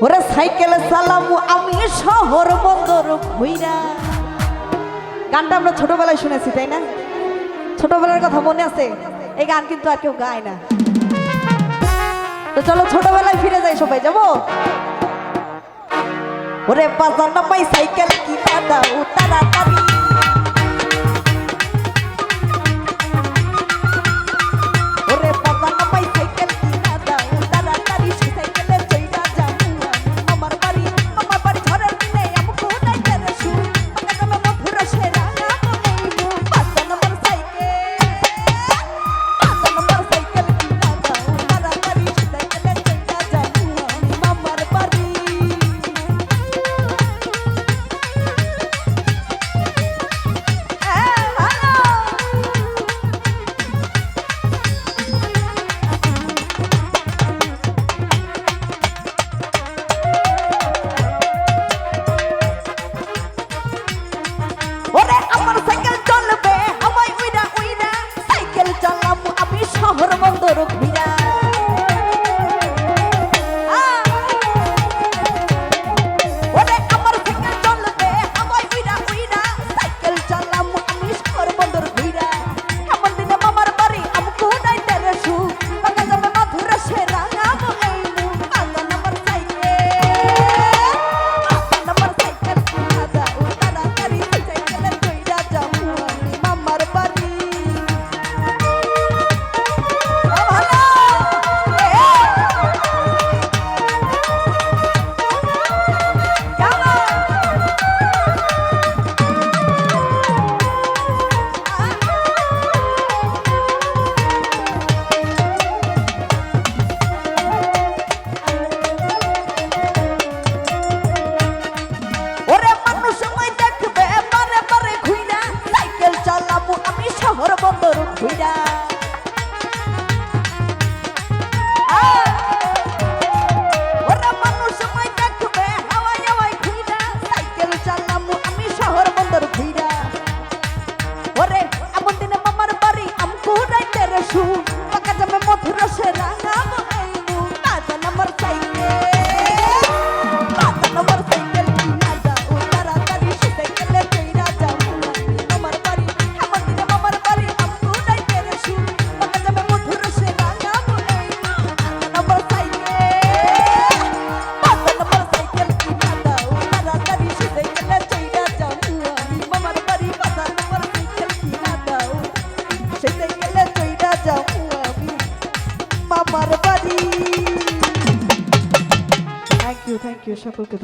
ওরে সাইকেলে চালামু আমি শহর বন্দর ঘুইরা। গানটা আমরা ছোটবেলায় শুনেছি তাই না? ছোটবেলার কথা মনে আছে? এই গান কিন্তু আর কেউ গায় না। তো চলো ছোটবেলায় ফিরে যাই, সবাই যাবো। ওরে বাজার না পাই সাইকেল কিনা দাও তাড়াতাড়ি, ওরে বাজার না পাই সাইকেল কিনা দাও তাড়াতাড়ি, সেই সাইকেলে চইরা যাবো আমার বাড়ি। আমার বাড়ি ঝড়ের দিনে আমকো নাইতে রে শু, পাকা দামে মধুর সেরা নামইবো। বাজার নাম্বার সাইকেল কিনা দাও তাড়াতাড়ি, সেই সাইকেলে চইরা যাবো আমার বাড়ি। ওরে আমার সাইকেল চলবে আমায় উইরা উইরা, সাইকেল চালাবো আমি শহর বন্দর ঘুইরা। ওরে আমার সাইকেল চলবে আমায় উইরা উইরা, সাইকেল চালাবো আমি শহর বন্দর ঘুইরা। এমন দিনে মামার বাড়ি আমকো নাইতে রে শু, পাকা যাবে মধুর সেরা নামইবো। বাজার নাম্বার সাইকেল কিনা দাও তাড়াতাড়ি, সেই সাইকেলে চইরা যাবো আমি মামার বাড়ি। ওরে মানুষ আমায় দেখবে বারে বারে ঘুইরা, সাইকেল চালাবো আমি শহর বন্দর ঘুইরা। ওরে মানুষ আমায় দেখবে হাওয়ায় হাওয়ায় ঘুইরা, সাইকেল চালাবো আমি শহর বন্দর ঘুইরা। ওরে এমন দিনে মামার বাড়ি আমকো নাইতে রে শু, পাকা যাবে মধুর সেরা নামইবো। বাজার নাম্বার সাইকেল কিনা দাও তাড়াতাড়ি, সেই সাইকেলে চইরা যাবো আমি মামার বাড়ি। এমন দিনে মামার বাড়ি আমকো নাইতে রে শু, পাকা যাবে মধুর সেরা নামইবো। বাজার নাম্বার সাইকেল কিনা দাও তাড়াতাড়ি, সেই সাইকেলে চইরা যাবো আমি মামার বাড়ি। বাজার নাম্বার সাইকেল কিনা দাও, সেই সাইকেলে চইরা যাবো আমি মামার বাড়ি। থ্যাংক ইউ সকলকে।